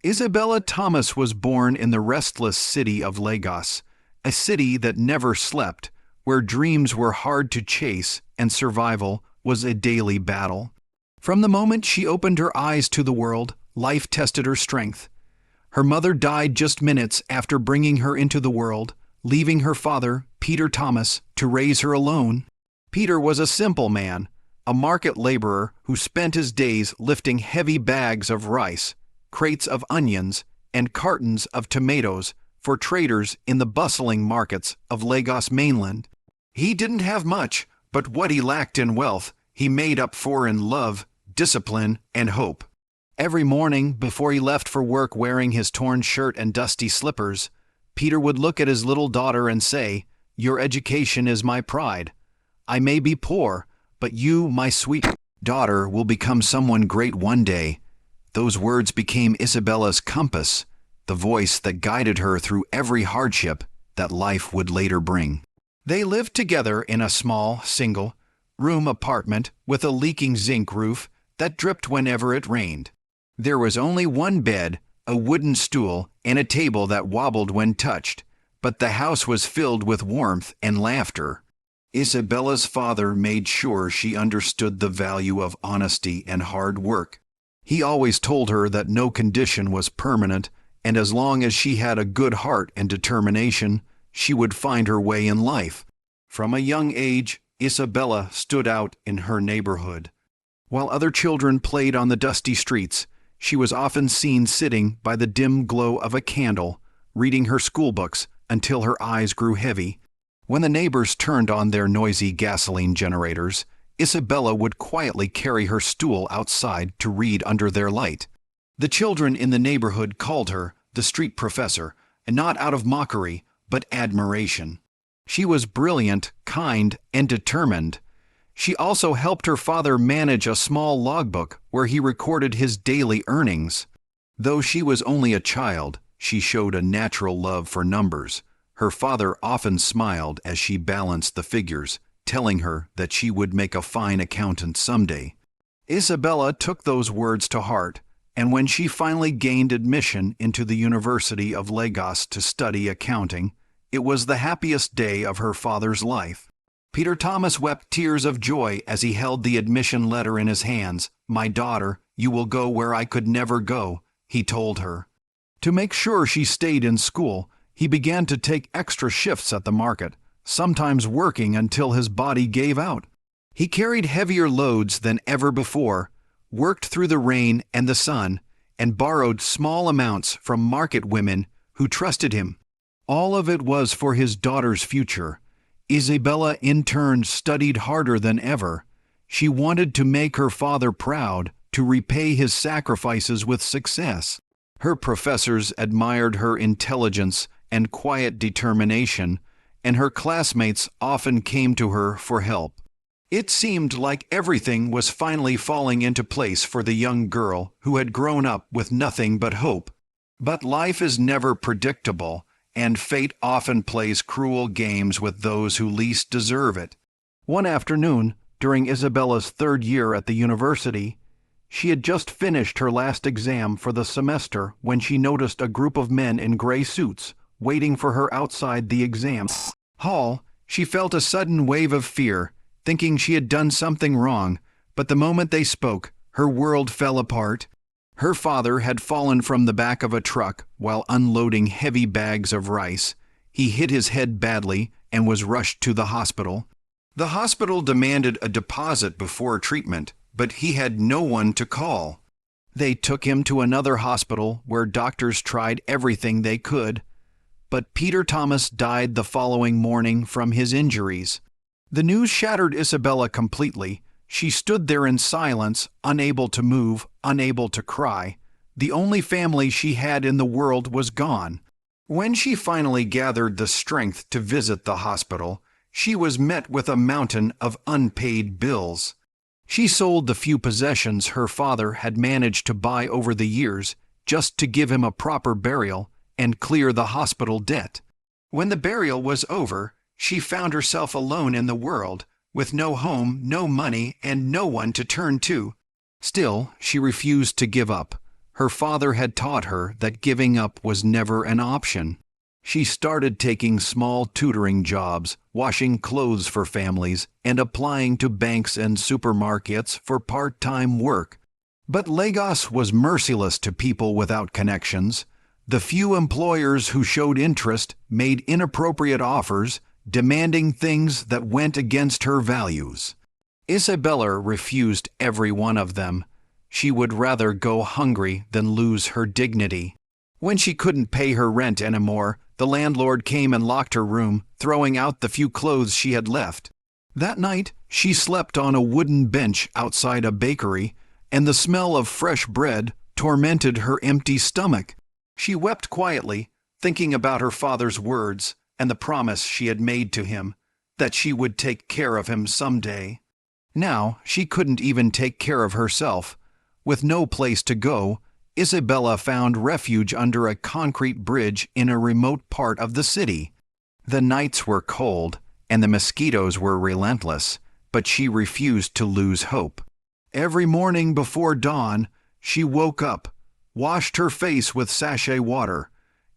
Isabella Thomas was born in the restless city of Lagos, a city that never slept, where dreams were hard to chase and survival was a daily battle. From the moment she opened her eyes to the world, life tested her strength. Her mother died just minutes after bringing her into the world, leaving her father, Peter Thomas, to raise her alone. Peter was a simple man, a market laborer who spent his days lifting heavy bags of rice, crates of onions, and cartons of tomatoes for traders in the bustling markets of Lagos mainland. He didn't have much, but what he lacked in wealth, he made up for in love, discipline, and hope. Every morning, before he left for work wearing his torn shirt and dusty slippers, Peter would look at his little daughter and say, "Your education is my pride. I may be poor, but you, my sweet daughter, will become someone great one day." Those words became Isabella's compass, the voice that guided her through every hardship that life would later bring. They lived together in a small, single-room apartment with a leaking zinc roof that dripped whenever it rained. There was only one bed, a wooden stool, and a table that wobbled when touched, but the house was filled with warmth and laughter. Isabella's father made sure she understood the value of honesty and hard work. He always told her that no condition was permanent, and as long as she had a good heart and determination, she would find her way in life. From a young age, Isabella stood out in her neighborhood. While other children played on the dusty streets, she was often seen sitting by the dim glow of a candle, reading her schoolbooks until her eyes grew heavy. When the neighbors turned on their noisy gasoline generators, Isabella would quietly carry her stool outside to read under their light. The children in the neighborhood called her the street professor, and not out of mockery, but admiration. She was brilliant, kind, and determined. She also helped her father manage a small logbook where he recorded his daily earnings. Though she was only a child, she showed a natural love for numbers. Her father often smiled as she balanced the figures, telling her that she would make a fine accountant someday. Isabella took those words to heart, and when she finally gained admission into the University of Lagos to study accounting, it was the happiest day of her father's life. Peter Thomas wept tears of joy as he held the admission letter in his hands. "My daughter, you will go where I could never go," he told her. To make sure she stayed in school, he began to take extra shifts at the market, sometimes working until his body gave out. He carried heavier loads than ever before, worked through the rain and the sun, and borrowed small amounts from market women who trusted him. All of it was for his daughter's future. Isabella in turn studied harder than ever. She wanted to make her father proud, to repay his sacrifices with success. Her professors admired her intelligence and quiet determination, and her classmates often came to her for help. It seemed like everything was finally falling into place for the young girl who had grown up with nothing but hope. But life is never predictable, and fate often plays cruel games with those who least deserve it. One afternoon, during Isabella's third year at the university, she had just finished her last exam for the semester when she noticed a group of men in gray suits waiting for her outside the exam hall. She felt a sudden wave of fear, thinking she had done something wrong, but the moment they spoke, her world fell apart. Her father had fallen from the back of a truck while unloading heavy bags of rice. He hit his head badly and was rushed to the hospital. The hospital demanded a deposit before treatment, but he had no one to call. They took him to another hospital where doctors tried everything they could, but Peter Thomas died the following morning from his injuries. The news shattered Isabella completely. She stood there in silence, unable to move, unable to cry. The only family she had in the world was gone. When she finally gathered the strength to visit the hospital, she was met with a mountain of unpaid bills. She sold the few possessions her father had managed to buy over the years just to give him a proper burial and clear the hospital debt. When the burial was over, she found herself alone in the world, with no home, no money, and no one to turn to. Still, she refused to give up. Her father had taught her that giving up was never an option. She started taking small tutoring jobs, washing clothes for families, and applying to banks and supermarkets for part-time work. But Lagos was merciless to people without connections. The few employers who showed interest made inappropriate offers, demanding things that went against her values. Isabella refused every one of them. She would rather go hungry than lose her dignity. When she couldn't pay her rent anymore, the landlord came and locked her room, throwing out the few clothes she had left. That night, she slept on a wooden bench outside a bakery, and the smell of fresh bread tormented her empty stomach. She wept quietly, thinking about her father's words and the promise she had made to him, that she would take care of him someday. Now she couldn't even take care of herself. With no place to go, Isabella found refuge under a concrete bridge in a remote part of the city. The nights were cold, and the mosquitoes were relentless, but she refused to lose hope. Every morning before dawn, she woke up, washed her face with sachet water,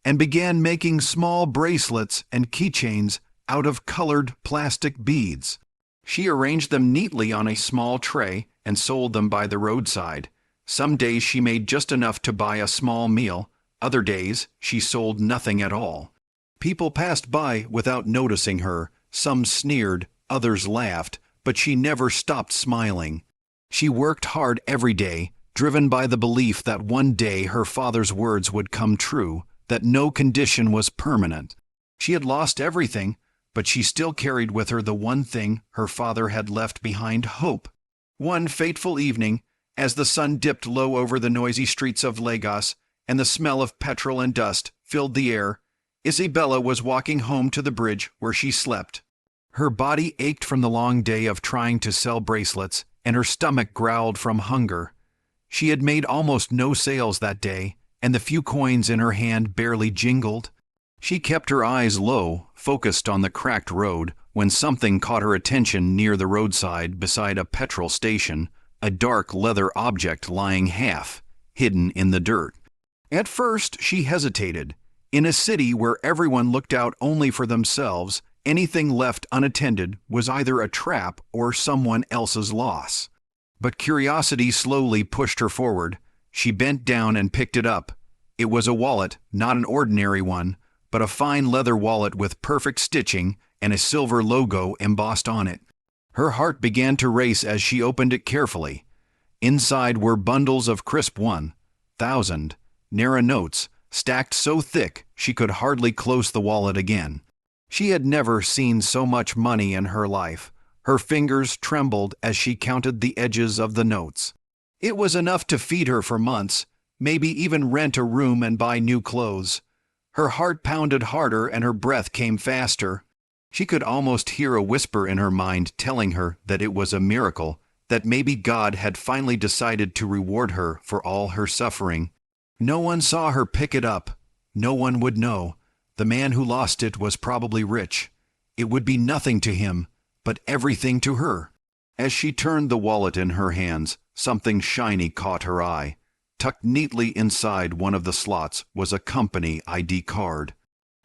and began making small bracelets and keychains out of colored plastic beads. She arranged them neatly on a small tray and sold them by the roadside. Some days she made just enough to buy a small meal, other days she sold nothing at all. People passed by without noticing her, some sneered, others laughed, but she never stopped smiling. She worked hard every day, driven by the belief that one day her father's words would come true, that no condition was permanent. She had lost everything, but she still carried with her the one thing her father had left behind: hope. One fateful evening, as the sun dipped low over the noisy streets of Lagos and the smell of petrol and dust filled the air, Isabella was walking home to the bridge where she slept. Her body ached from the long day of trying to sell bracelets, and her stomach growled from hunger. She had made almost no sales that day, and the few coins in her hand barely jingled. She kept her eyes low, focused on the cracked road, when something caught her attention near the roadside beside a petrol station, a dark leather object lying half hidden in the dirt. At first she hesitated. In a city where everyone looked out only for themselves, anything left unattended was either a trap or someone else's loss. But curiosity slowly pushed her forward. She bent down and picked it up. It was a wallet, not an ordinary one, but a fine leather wallet with perfect stitching and a silver logo embossed on it. Her heart began to race as she opened it carefully. Inside were bundles of crisp 1,000 Naira notes, stacked so thick she could hardly close the wallet again. She had never seen so much money in her life. Her fingers trembled as she counted the edges of the notes. It was enough to feed her for months, maybe even rent a room and buy new clothes. Her heart pounded harder and her breath came faster. She could almost hear a whisper in her mind telling her that it was a miracle, that maybe God had finally decided to reward her for all her suffering. No one saw her pick it up. No one would know. The man who lost it was probably rich. It would be nothing to him, but everything to her. As she turned the wallet in her hands, something shiny caught her eye. Tucked neatly inside one of the slots was a company ID card.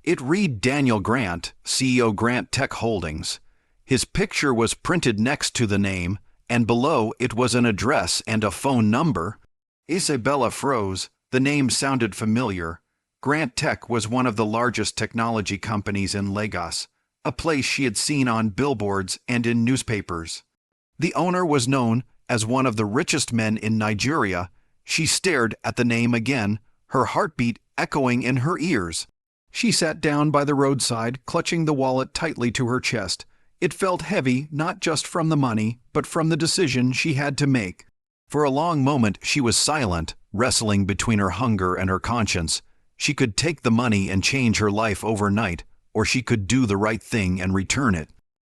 It read Daniel Grant, CEO Grant Tech Holdings. His picture was printed next to the name, and below it was an address and a phone number. Isabella froze. The name sounded familiar. Grant Tech was one of the largest technology companies in Lagos, a place she had seen on billboards and in newspapers. The owner was known as one of the richest men in Nigeria. She stared at the name again, her heartbeat echoing in her ears. She sat down by the roadside, clutching the wallet tightly to her chest. It felt heavy, not just from the money, but from the decision she had to make. For a long moment she was silent, wrestling between her hunger and her conscience. She could take the money and change her life overnight, or she could do the right thing and return it.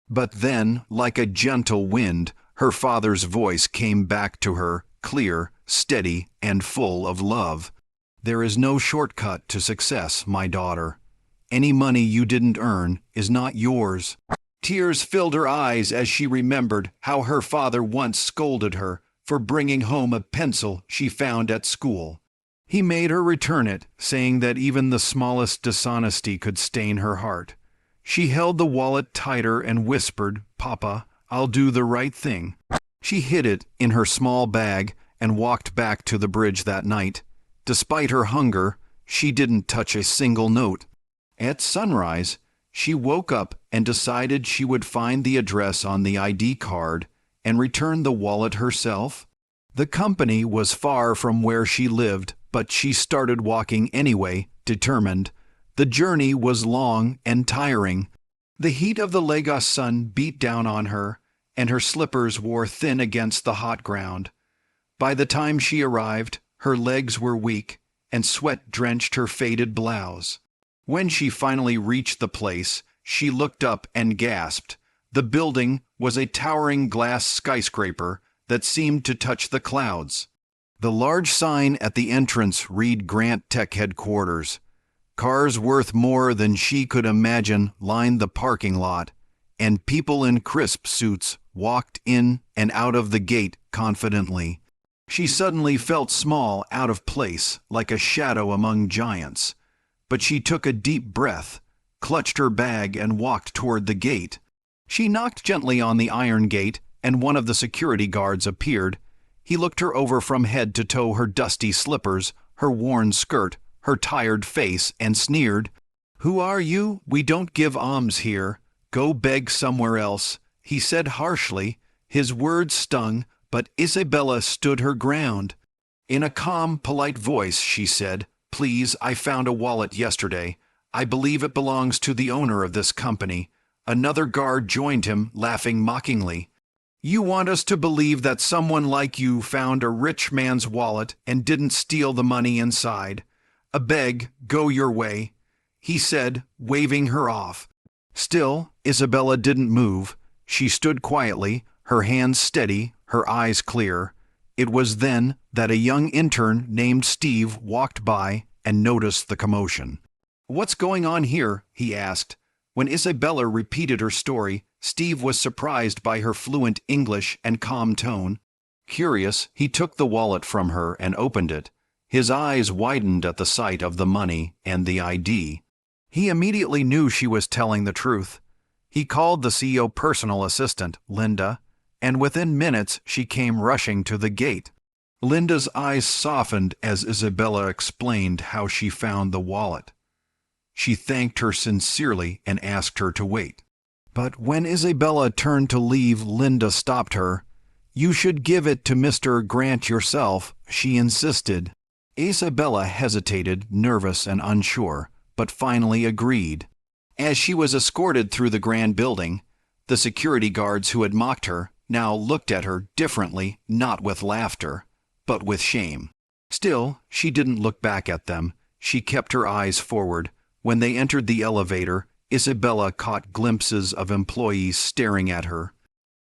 But then, like a gentle wind, her father's voice came back to her, clear, steady, and full of love. "There is no shortcut to success, my daughter. Any money you didn't earn is not yours." Tears filled her eyes as she remembered how her father once scolded her for bringing home a pencil she found at school. He made her return it, saying that even the smallest dishonesty could stain her heart. She held the wallet tighter and whispered, "Papa, I'll do the right thing." She hid it in her small bag and walked back to the bridge that night. Despite her hunger, she didn't touch a single note. At sunrise, she woke up and decided she would find the address on the ID card and return the wallet herself. The company was far from where she lived, but she started walking anyway, determined. The journey was long and tiring. The heat of the Lagos sun beat down on her, and her slippers wore thin against the hot ground. By the time she arrived, her legs were weak, and sweat drenched her faded blouse. When she finally reached the place, she looked up and gasped. The building was a towering glass skyscraper that seemed to touch the clouds. The large sign at the entrance read Grant Tech Headquarters. Cars worth more than she could imagine lined the parking lot, and people in crisp suits walked in and out of the gate confidently. She suddenly felt small, out of place, like a shadow among giants. But she took a deep breath, clutched her bag, and walked toward the gate. She knocked gently on the iron gate, and one of the security guards appeared. He looked her over from head to toe, her dusty slippers, her worn skirt, her tired face, and sneered, "Who are you? We don't give alms here. Go beg somewhere else," he said harshly. His words stung, but Isabella stood her ground. In a calm, polite voice, she said, "Please, I found a wallet yesterday. I believe it belongs to the owner of this company." Another guard joined him, laughing mockingly. "You want us to believe that someone like you found a rich man's wallet and didn't steal the money inside? Beg, go your way," he said, waving her off. Still, Isabella didn't move. She stood quietly, her hands steady, her eyes clear. It was then that a young intern named Steve walked by and noticed the commotion. "What's going on here?" he asked. When Isabella repeated her story, Steve was surprised by her fluent English and calm tone. Curious, he took the wallet from her and opened it. His eyes widened at the sight of the money and the ID. He immediately knew she was telling the truth. He called the CEO personal assistant, Linda, and within minutes she came rushing to the gate. Linda's eyes softened as Isabella explained how she found the wallet. She thanked her sincerely and asked her to wait. But when Isabella turned to leave, Linda stopped her. "You should give it to Mr. Grant yourself," she insisted. Isabella hesitated, nervous and unsure, but finally agreed. As she was escorted through the grand building, the security guards who had mocked her now looked at her differently, not with laughter, but with shame. Still, she didn't look back at them. She kept her eyes forward. When they entered the elevator, Isabella caught glimpses of employees staring at her.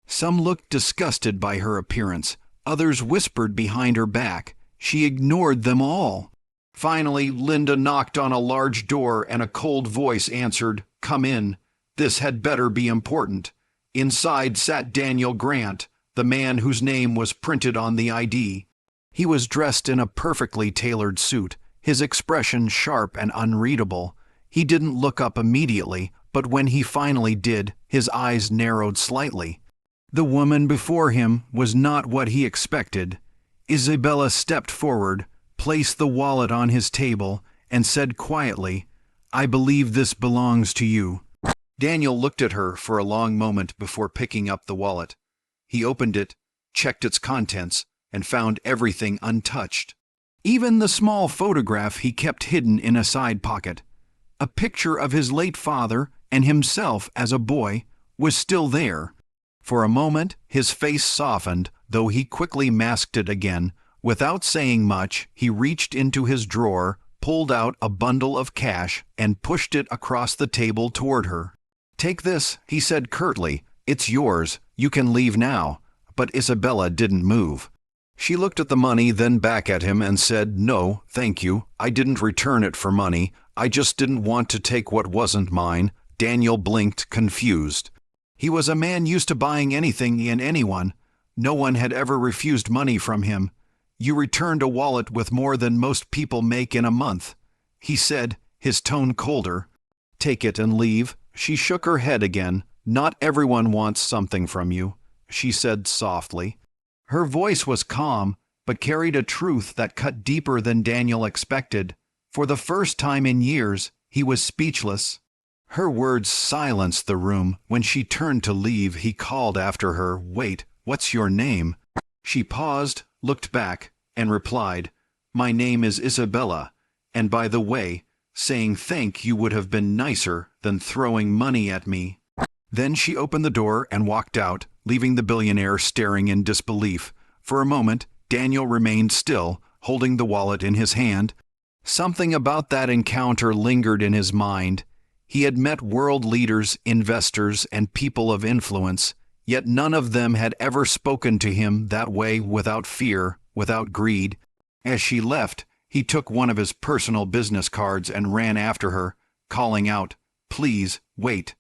Some looked disgusted by her appearance. Others whispered behind her back. She ignored them all. Finally, Linda knocked on a large door and a cold voice answered, "Come in. This had better be important." Inside sat Daniel Grant, the man whose name was printed on the ID. He was dressed in a perfectly tailored suit, his expression sharp and unreadable. He didn't look up immediately, but when he finally did, his eyes narrowed slightly. The woman before him was not what he expected. Isabella stepped forward, placed the wallet on his table, and said quietly, "I believe this belongs to you." Daniel looked at her for a long moment before picking up the wallet. He opened it, checked its contents, and found everything untouched. Even the small photograph he kept hidden in a side pocket. A picture of his late father and himself as a boy was still there. For a moment, his face softened, though he quickly masked it again. Without saying much, he reached into his drawer, pulled out a bundle of cash, and pushed it across the table toward her. "Take this," he said curtly. "It's yours. You can leave now." But Isabella didn't move. She looked at the money, then back at him, and said, "No, thank you. I didn't return it for money. I just didn't want to take what wasn't mine." Daniel blinked, confused. He was a man used to buying anything and anyone. No one had ever refused money from him. You returned a wallet with more than most people make in a month," he said, his tone colder. "Take it and leave." She shook her head again. "Not everyone wants something from you," she said softly. Her voice was calm, but carried a truth that cut deeper than Daniel expected. For the first time in years, he was speechless. Her words silenced the room. When she turned to leave, he called after her, "Wait, what's your name?" She paused, looked back, and replied, "My name is Isabella, and by the way, saying thank you would have been nicer than throwing money at me." Then she opened the door and walked out, leaving the billionaire staring in disbelief. For a moment, Daniel remained still, holding the wallet in his hand. Something about that encounter lingered in his mind. He had met world leaders, investors, and people of influence, yet none of them had ever spoken to him that way, without fear, without greed. As she left, he took one of his personal business cards and ran after her, calling out, "Please, wait."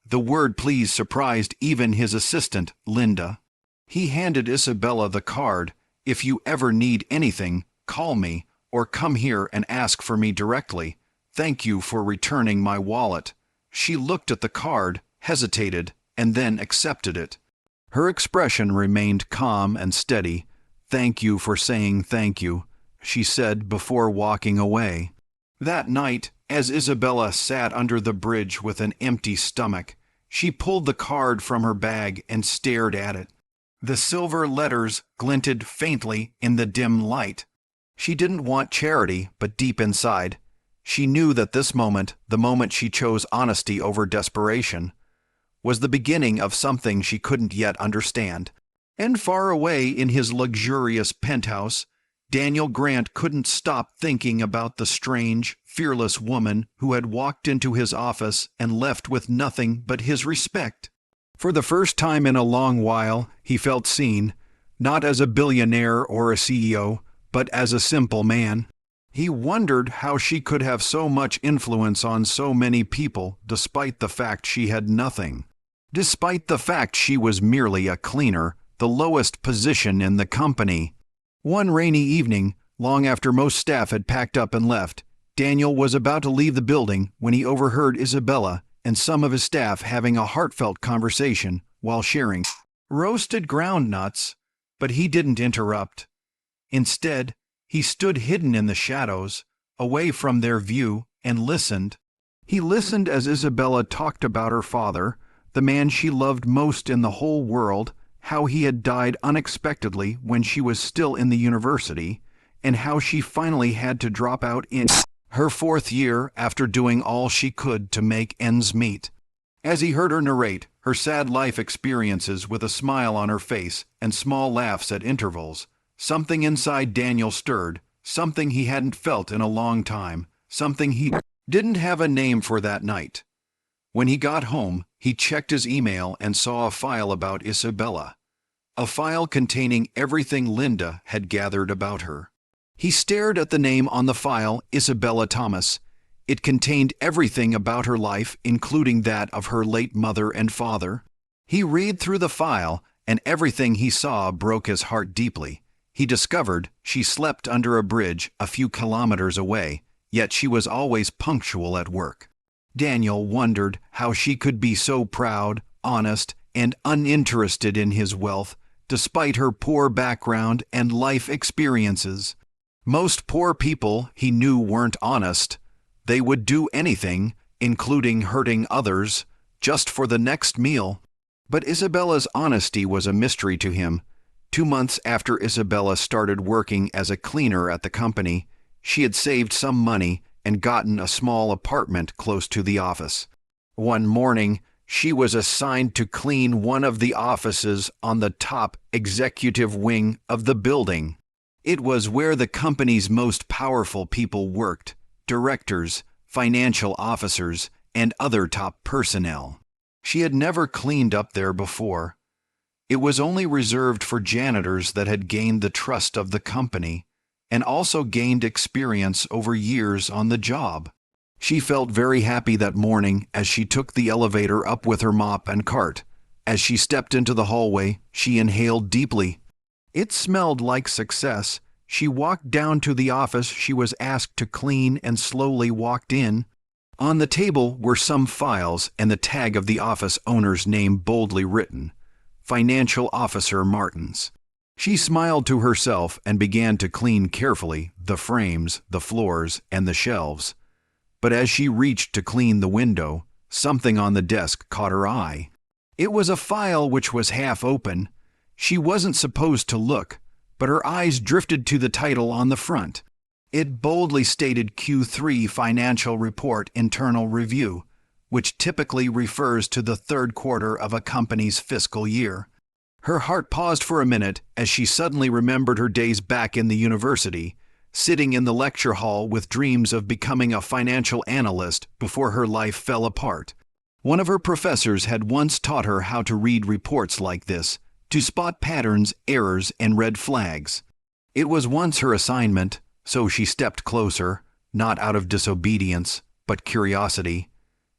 The word "please" surprised even his assistant, Linda. He handed Isabella the card. "If you ever need anything, call me, or come here and ask for me directly. Thank you for returning my wallet." She looked at the card, hesitated, and then accepted it. Her expression remained calm and steady. "Thank you for saying thank you," she said before walking away. That night, as Isabella sat under the bridge with an empty stomach, she pulled the card from her bag and stared at it. The silver letters glinted faintly in the dim light. She didn't want charity, but deep inside, she knew that this moment, the moment she chose honesty over desperation, was the beginning of something she couldn't yet understand. And far away in his luxurious penthouse, Daniel Grant couldn't stop thinking about the strange, fearless woman who had walked into his office and left with nothing but his respect. For the first time in a long while, he felt seen, not as a billionaire or a CEO, but as a simple man. He wondered how she could have so much influence on so many people despite the fact she had nothing. Despite the fact she was merely a cleaner, the lowest position in the company. One rainy evening, long after most staff had packed up and left, Daniel was about to leave the building when he overheard Isabella and some of his staff having a heartfelt conversation while sharing roasted ground nuts, but he didn't interrupt. Instead, he stood hidden in the shadows, away from their view, and listened. He listened as Isabella talked about her father, the man she loved most in the whole world, how he had died unexpectedly when she was still in the university, and how she finally had to drop out in her 4th year after doing all she could to make ends meet. As he heard her narrate her sad life experiences with a smile on her face and small laughs at intervals, something inside Daniel stirred, something he hadn't felt in a long time, something he didn't have a name for that night. When he got home, he checked his email and saw a file about Isabella, a file containing everything Linda had gathered about her. He stared at the name on the file, Isabella Thomas. It contained everything about her life, including that of her late mother and father. He read through the file, and everything he saw broke his heart deeply. He discovered she slept under a bridge a few kilometers away, yet she was always punctual at work. Daniel wondered how she could be so proud, honest, and uninterested in his wealth, despite her poor background and life experiences. Most poor people he knew weren't honest. They would do anything, including hurting others, just for the next meal. But Isabella's honesty was a mystery to him. 2 months after Isabella started working as a cleaner at the company, she had saved some money and gotten a small apartment close to the office. One morning, she was assigned to clean one of the offices on the top executive wing of the building. It was where the company's most powerful people worked: directors, financial officers, and other top personnel. She had never cleaned up there before. It was only reserved for janitors that had gained the trust of the company, and also gained experience over years on the job. She felt very happy that morning as she took the elevator up with her mop and cart. As she stepped into the hallway, she inhaled deeply. It smelled like success, She walked down to the office she was asked to clean and slowly walked in. On the table were some files and the tag of the office owner's name boldly written, Financial Officer Martins. She smiled to herself and began to clean carefully the frames, the floors, and the shelves. But as she reached to clean the window, something on the desk caught her eye. It was a file which was half open. She wasn't supposed to look, but her eyes drifted to the title on the front. It boldly stated Q3 Financial Report Internal Review, which typically refers to the third quarter of a company's fiscal year. Her heart paused for a minute as she suddenly remembered her days back in the university, sitting in the lecture hall with dreams of becoming a financial analyst before her life fell apart. One of her professors had once taught her how to read reports like this, to spot patterns, errors, and red flags. It was once her assignment, so she stepped closer, not out of disobedience, but curiosity.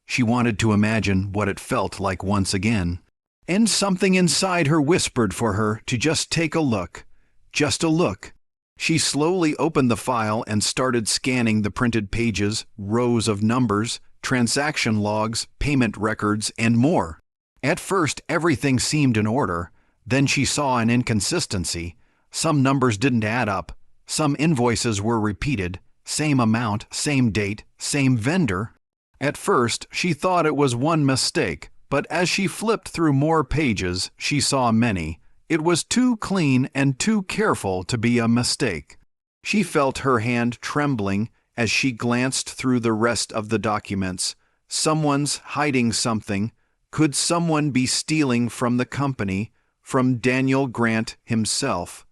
She wanted to imagine what it felt like once again. And something inside her whispered for her to just take a look. Just a look. She slowly opened the file and started scanning the printed pages, rows of numbers, transaction logs, payment records, and more. At first, everything seemed in order. Then she saw an inconsistency. Some numbers didn't add up. Some invoices were repeated. Same amount, same date, same vendor. At first, she thought it was one mistake, but as she flipped through more pages, she saw many. It was too clean and too careful to be a mistake. She felt her hand trembling as she glanced through the rest of the documents. Someone's hiding something. Could someone be stealing from the company, from Daniel Grant himself?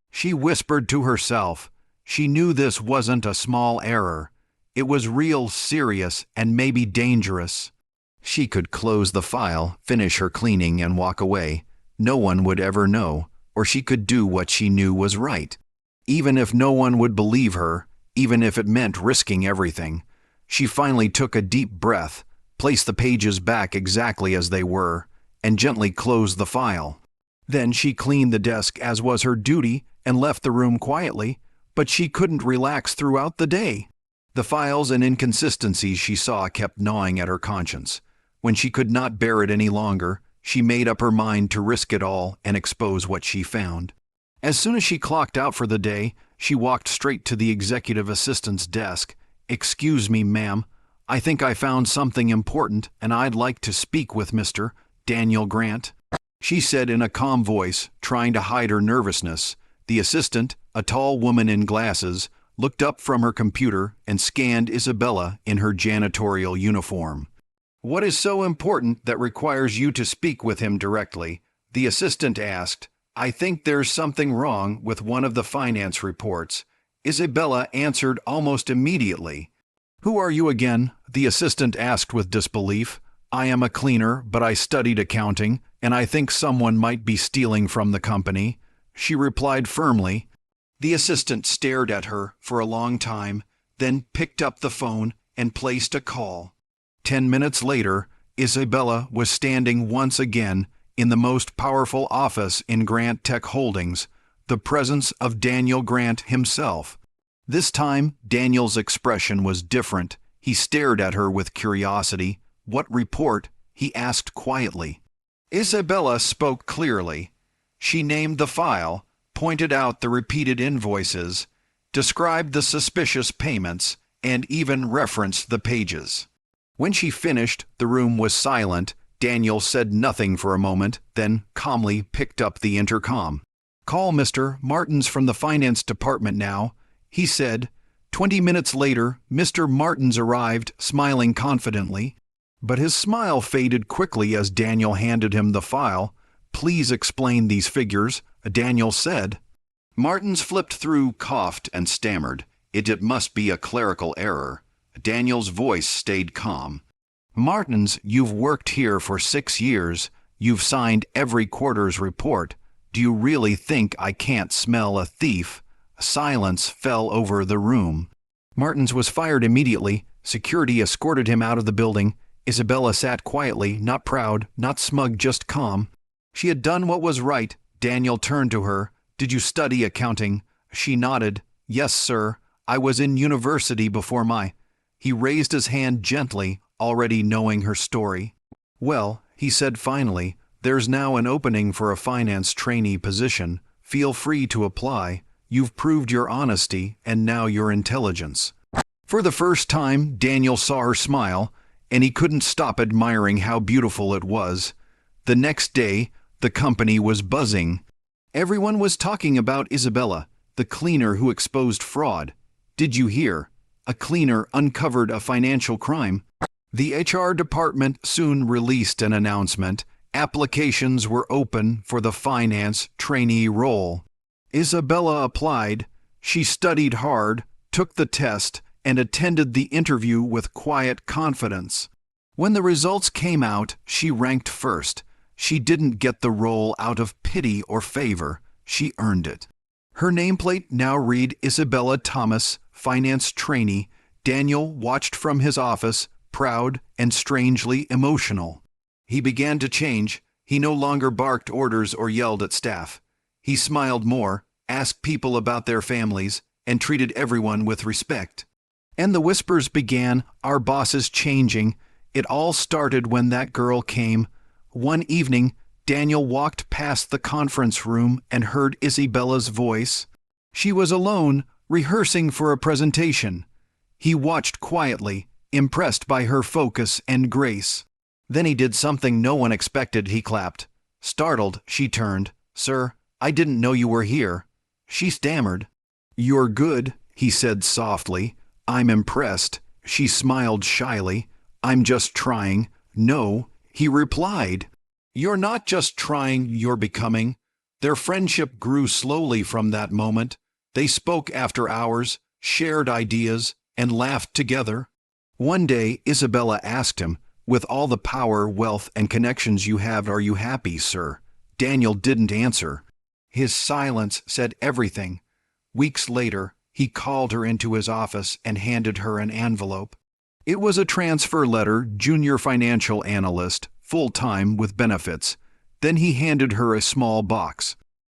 She whispered to herself. She knew this wasn't a small error. It was real serious and maybe dangerous. She could close the file, finish her cleaning, and walk away. No one would ever know, or she could do what she knew was right. Even if no one would believe her, even if it meant risking everything. She finally took a deep breath, placed the pages back exactly as they were, and gently closed the file. Then she cleaned the desk as was her duty and left the room quietly, but she couldn't relax throughout the day. The files and inconsistencies she saw kept gnawing at her conscience. When she could not bear it any longer, she made up her mind to risk it all and expose what she found. As soon as she clocked out for the day, she walked straight to the executive assistant's desk. "Excuse me, ma'am. I think I found something important, and I'd like to speak with Mr. Daniel Grant," she said in a calm voice, trying to hide her nervousness. The assistant, a tall woman in glasses, looked up from her computer and scanned Isabella in her janitorial uniform. "What is so important that requires you to speak with him directly?" the assistant asked. "I think there's something wrong with one of the finance reports." Isabella answered almost immediately. "Who are you again?" the assistant asked with disbelief. "I am a cleaner, but I studied accounting, and I think someone might be stealing from the company," she replied firmly. The assistant stared at her for a long time, then picked up the phone and placed a call. 10 minutes later, Isabella was standing once again in the most powerful office in Grant Tech Holdings, the presence of Daniel Grant himself. This time, Daniel's expression was different. He stared at her with curiosity. "What report?" he asked quietly. Isabella spoke clearly. She named the file, pointed out the repeated invoices, described the suspicious payments, and even referenced the pages. When she finished, the room was silent. Daniel said nothing for a moment, then calmly picked up the intercom. "Call Mr. Martins from the finance department now," he said. 20 minutes later, Mr. Martins arrived, smiling confidently. But his smile faded quickly as Daniel handed him the file. "Please explain these figures," Daniel said. Martins flipped through, coughed, and stammered. It must be a clerical error." Daniel's voice stayed calm. "Martins, you've worked here for 6 years. You've signed every quarter's report. Do you really think I can't smell a thief?" Silence fell over the room. Martins was fired immediately. Security escorted him out of the building. Isabella sat quietly, not proud, not smug, just calm. She had done what was right. Daniel turned to her. "Did you study accounting?" She nodded. Yes, sir. I was in university before my... He raised his hand gently, already knowing her story. Well, he said finally, there's now an opening for a finance trainee position. Feel free to apply. You've proved your honesty and now your intelligence. For the first time, Daniel saw her smile, and he couldn't stop admiring how beautiful it was. The next day, the company was buzzing. Everyone was talking about Isabella, the cleaner who exposed fraud. Did you hear? A cleaner uncovered a financial crime. The HR department soon released an announcement. Applications were open for the finance trainee role. Isabella applied. She studied hard, took the test, and attended the interview with quiet confidence. When the results came out, she ranked first. She didn't get the role out of pity or favor. She earned it. Her nameplate now read Isabella Thomas, finance trainee. Daniel watched from his office, proud and strangely emotional. He began to change. He no longer barked orders or yelled at staff. He smiled more, asked people about their families, and treated everyone with respect. And the whispers began, our boss is changing. It all started when that girl came. One evening, Daniel walked past the conference room and heard Isabella's voice. She was alone, rehearsing for a presentation. He watched quietly, impressed by her focus and grace. Then he did something no one expected. He clapped. Startled, she turned. Sir, I didn't know you were here. She stammered. You're good, he said softly. I'm impressed. She smiled shyly. I'm just trying. No, he replied. You're not just trying, you're becoming. Their friendship grew slowly from that moment. They spoke after hours, shared ideas, and laughed together. One day, Isabella asked him, with all the power, wealth, and connections you have, are you happy, sir? Daniel didn't answer. His silence said everything. Weeks later, he called her into his office and handed her an envelope. It was a transfer letter, junior financial analyst, full-time with benefits. Then he handed her a small box.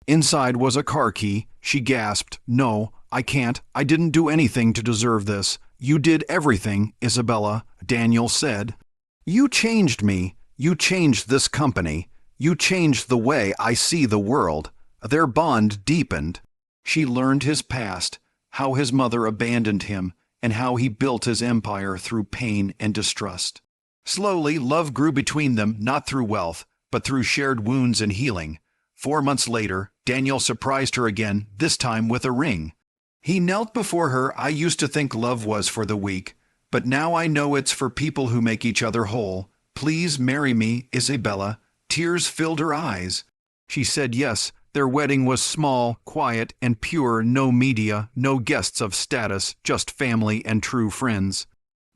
Inside was a car key. She gasped, No, I can't. I didn't do anything to deserve this. You did everything, Isabella, Daniel said. You changed me. You changed this company. You changed the way I see the world. Their bond deepened. She learned his past, how his mother abandoned him, and how he built his empire through pain and distrust. Slowly, love grew between them, not through wealth, but through shared wounds and healing. 4 months later, Daniel surprised her again, this time with a ring. He knelt before her. I used to think love was for the weak, but now I know it's for people who make each other whole. Please marry me, Isabella. Tears filled her eyes. She said yes. Their wedding was small, quiet, and pure, no media, no guests of status, just family and true friends.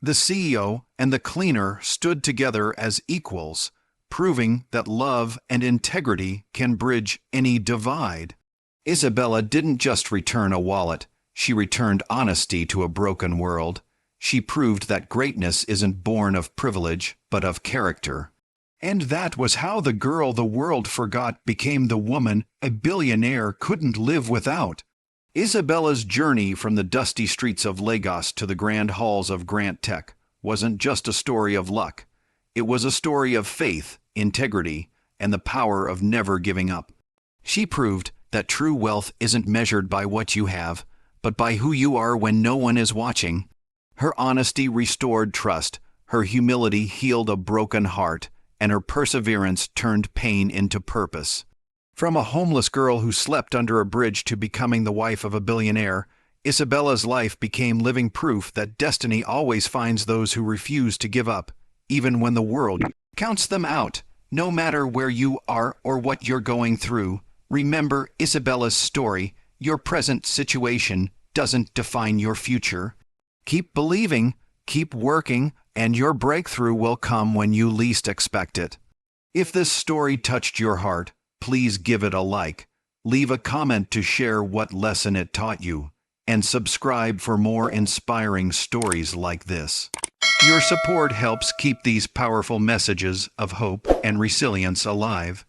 The CEO and the cleaner stood together as equals, proving that love and integrity can bridge any divide. Isabella didn't just return a wallet, she returned honesty to a broken world. She proved that greatness isn't born of privilege, but of character. And that was how the girl the world forgot became the woman a billionaire couldn't live without. Isabella's journey from the dusty streets of Lagos to the grand halls of Grant Tech wasn't just a story of luck. It was a story of faith, integrity, and the power of never giving up. She proved that true wealth isn't measured by what you have, but by who you are when no one is watching. Her honesty restored trust, her humility healed a broken heart, and her perseverance turned pain into purpose. From a homeless girl who slept under a bridge to becoming the wife of a billionaire, Isabella's life became living proof that destiny always finds those who refuse to give up, even when the world counts them out. No matter where you are or what you're going through, remember Isabella's story. Your present situation doesn't define your future. Keep believing, keep working, and your breakthrough will come when you least expect it. If this story touched your heart, please give it a like, leave a comment to share what lesson it taught you, and subscribe for more inspiring stories like this. Your support helps keep these powerful messages of hope and resilience alive.